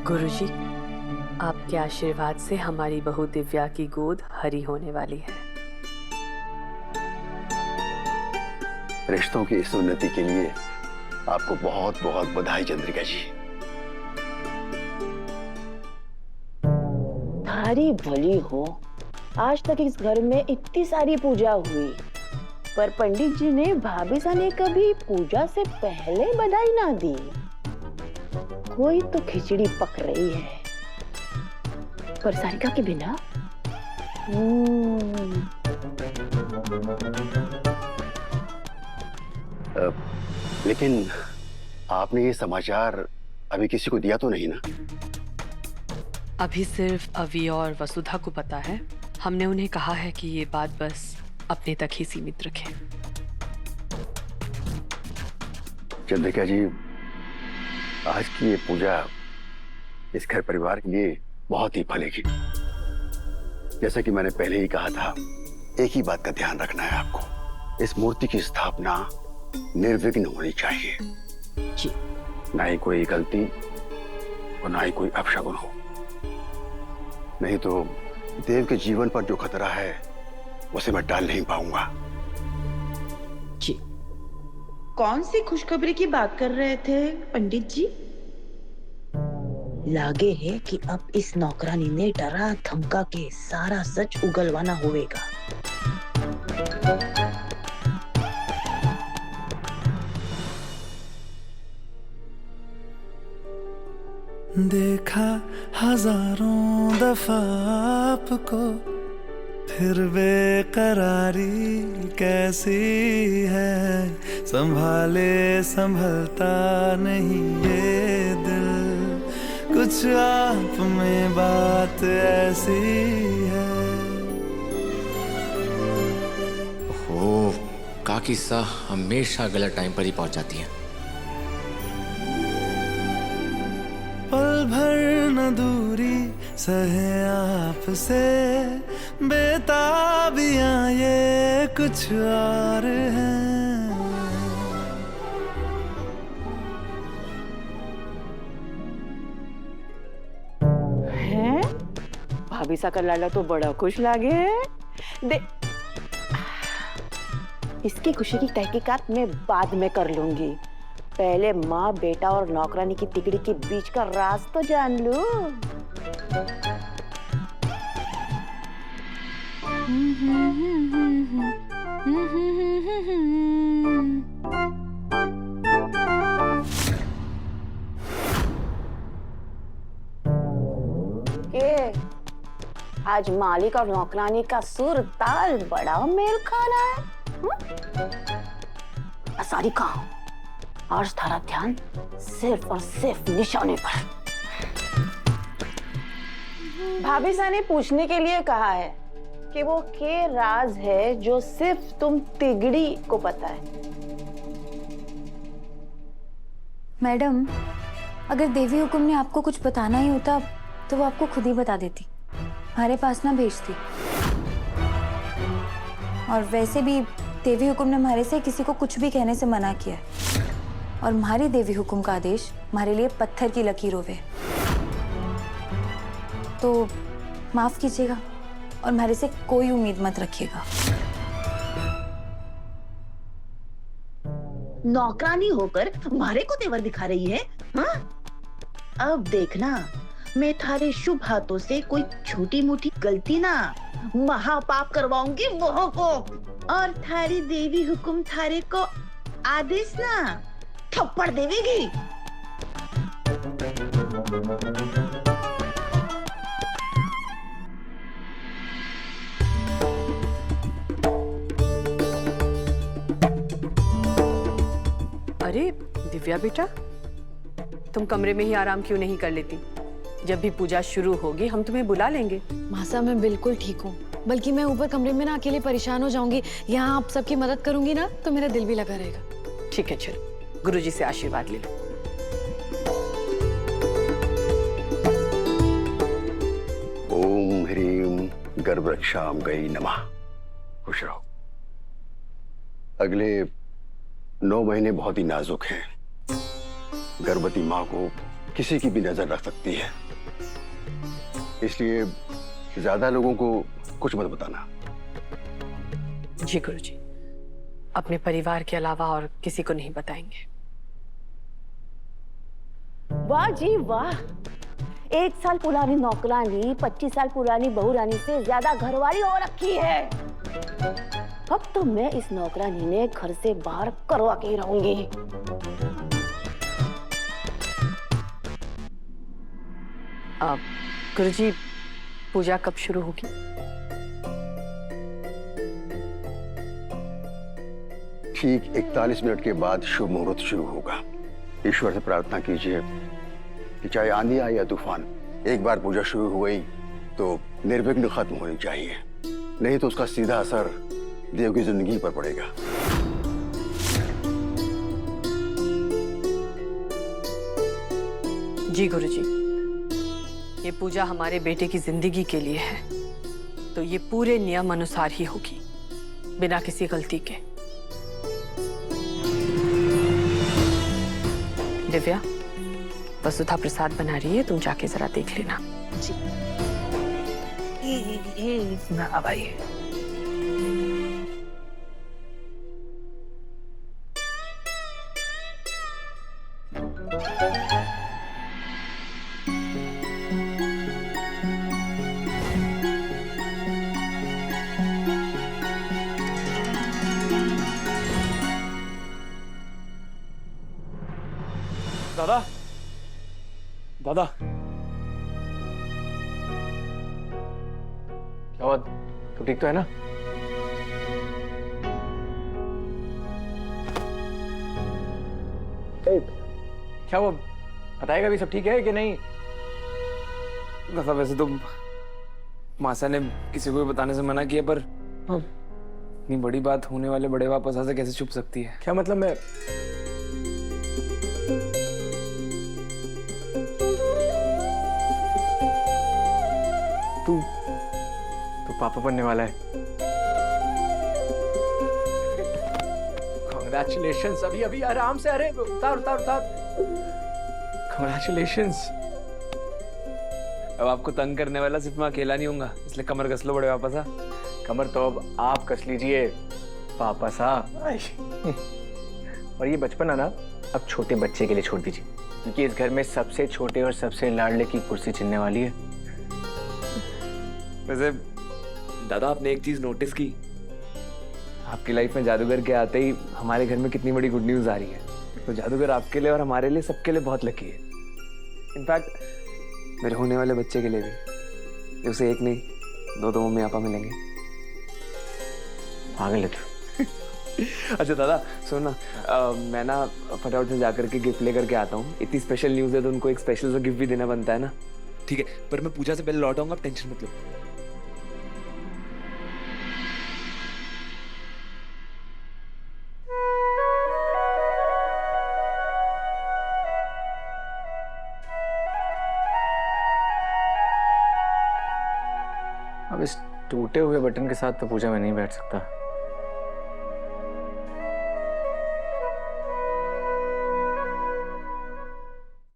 गुरुजी, आपके आशीर्वाद से हमारी बहू दिव्या की गोद हरी होने वाली है। रिश्तों की इस उन्नति के लिए आपको बहुत बहुत बधाई चंद्रिका जी। थारी भली हो, आज तक इस घर में इतनी सारी पूजा हुई, पर पंडित जी ने भाभी सा ने कभी पूजा से पहले बधाई ना दी। कोई तो खिचड़ी पक रही है, पर सारिका के बिना। लेकिन आपने ये समाचार अभी किसी को दिया तो नहीं ना? अभी सिर्फ अवी और वसुधा को पता है। हमने उन्हें कहा है कि ये बात बस अपने तक ही सीमित रखें। चंद्रिका जी, आज की ये पूजा इस घर परिवार के लिए बहुत ही फलेगी। जैसा कि मैंने पहले ही कहा था, एक ही बात का ध्यान रखना है आपको। इस मूर्ति की स्थापना निर्विघ्न होनी चाहिए जी। ना ही कोई गलती और ना ही कोई अपशगुन हो, नहीं तो देव के जीवन पर जो खतरा है उसे मैं टाल नहीं पाऊंगा। जी। कौन सी खुशखबरी की बात कर रहे थे पंडित जी? लागे है कि अब इस नौकरानी ने डरा धमका के सारा सच उगलवाना होगा। देखा हजारों दफा आपको, फिर बेकरारी कैसी है, संभाले संभलता नहीं ये दिल, कुछ आप में बात ऐसी है। ओह, का किस्सा हमेशा गलत टाइम पर ही पहुंच जाती है। पल भर न दूरी सहे आपसे, बेताबियां ये कुछ और हैं। हैं? भाभी सा का लाला तो बड़ा खुश लागे है। दे, इसकी खुशी की तहकीकात मैं बाद में कर लूंगी। पहले माँ बेटा और नौकरानी की तिगड़ी के बीच का राज तो जान लूं। के आज मालिक और नौकरानी का सुर ताल बड़ा मेल खा रहा है। सारिका, आज थारा ध्यान सिर्फ और सिर्फ निशाने पर। भाभी सा ने पूछने के लिए कहा है कि वो के राज है जो सिर्फ तुम तिगड़ी को पता है। मैडम, अगर देवी हुकुम ने आपको कुछ बताना ही होता तो वो आपको खुद ही बता देती, हमारे पास ना भेजती। और वैसे भी देवी हुकुम ने हमारे से किसी को कुछ भी कहने से मना किया है, और हमारी देवी हुकुम का आदेश हमारे लिए पत्थर की लकीरों पे। तो माफ कीजिएगा और हमारे से कोई उम्मीद मत रखिएगा। नौकरानी होकर हमारे को तेवर दिखा रही है, हाँ? अब देखना, मैं थारे शुभ हाथों से कोई छोटी मोटी गलती ना महापाप करवाऊंगी वो को। और थारी देवी हुकुम थारे को आदेश ना थप्पड़ देवेगी। अरे दिव्या बेटा, तुम कमरे में ही आराम क्यों नहीं कर लेती? जब भी पूजा शुरू होगी हम तुम्हें बुला लेंगे। मासा, मैं बिल्कुल ठीक हूँ, बल्कि मैं ऊपर कमरे में ना अकेले परेशान हो जाऊंगी। यहाँ आप सबकी मदद करूंगी ना तो मेरा दिल भी लगा रहेगा। ठीक है, चलो गुरुजी से आशीर्वाद ले लो। ओम ह्रीम गर्भरक्षामगई नमः। खुश रहो। अगले 9 महीने बहुत ही नाजुक हैं। गर्भवती माँ को किसी की भी नजर रख सकती है, इसलिए ज्यादा लोगों को कुछ मत बताना। जी गुरुजी, अपने परिवार के अलावा और किसी को नहीं बताएंगे। वाह जी वाह, 1 साल पुरानी नौकरानी 25 साल पुरानी बहुरानी से ज्यादा घरवाली हो रखी है। अब तो मैं इस नौकरानी ने घर से बाहर करवा के ही रहूंगी। गुरुजी, पूजा कब शुरू होगी? ठीक 41 मिनट के बाद शुभ मुहूर्त शुरू होगा। ईश्वर से प्रार्थना कीजिए कि चाहे आंधी आए या तूफान, एक बार पूजा शुरू हो गई तो निर्विघ्न खत्म होनी चाहिए, नहीं तो उसका सीधा असर देव की जिंदगी पर पड़ेगा। जी गुरुजी, ये पूजा हमारे बेटे की जिंदगी के लिए है, तो ये पूरे नियम अनुसार ही होगी, बिना किसी गलती के। दिव्या, वसुधा प्रसाद बना रही है, तुम जाके जरा देख लेना। अब आइए। दादा, दादा, क्या बात? तू ठीक तो है ना? क्या वो बताएगा भी सब ठीक है कि नहीं? दादा, वैसे तो मासा ने किसी को भी बताने से मना किया, पर इतनी बड़ी बात होने वाले बड़े वापस से कैसे छुप सकती है? क्या मतलब? मैं तू पापा बनने वाला है। Congratulations, अभी अभी आराम से, अरे उतार उतार उतार। Congratulations। अब आपको तंग करने वाला सिर्फ मैं अकेला नहीं होऊंगा, इसलिए कमर कस लो बड़े पापा सा। कमर तो अब आप कस लीजिए पापा साहब। और ये बचपन है ना, अब छोटे बच्चे के लिए छोड़ दीजिए, क्योंकि इस घर में सबसे छोटे और सबसे लाडले की कुर्सी चुनने वाली है। वैसे दादा, आपने एक चीज नोटिस की? आपकी लाइफ में जादूगर के आते ही हमारे घर में कितनी बड़ी गुड न्यूज आ रही है। तो जादूगर आपके लिए और हमारे लिए, सबके लिए बहुत लकी है। इनफैक्ट मेरे होने वाले बच्चे के लिए भी। उसे एक नहीं, दो मम्मी पापा मिलेंगे। पागल है तू। अच्छा दादा सुन ना, मैं ना फटाफट से जाकर के गिफ्ट लेकर के आता हूँ। इतनी स्पेशल न्यूज़ है तो उनको एक स्पेशल सा गिफ्ट भी देना बनता है ना। ठीक है, पर मैं पूजा से पहले लौट आऊंगा, आप टेंशन मत लो। अब इस टूटे हुए बटन के साथ तो पूजा में नहीं बैठ सकता।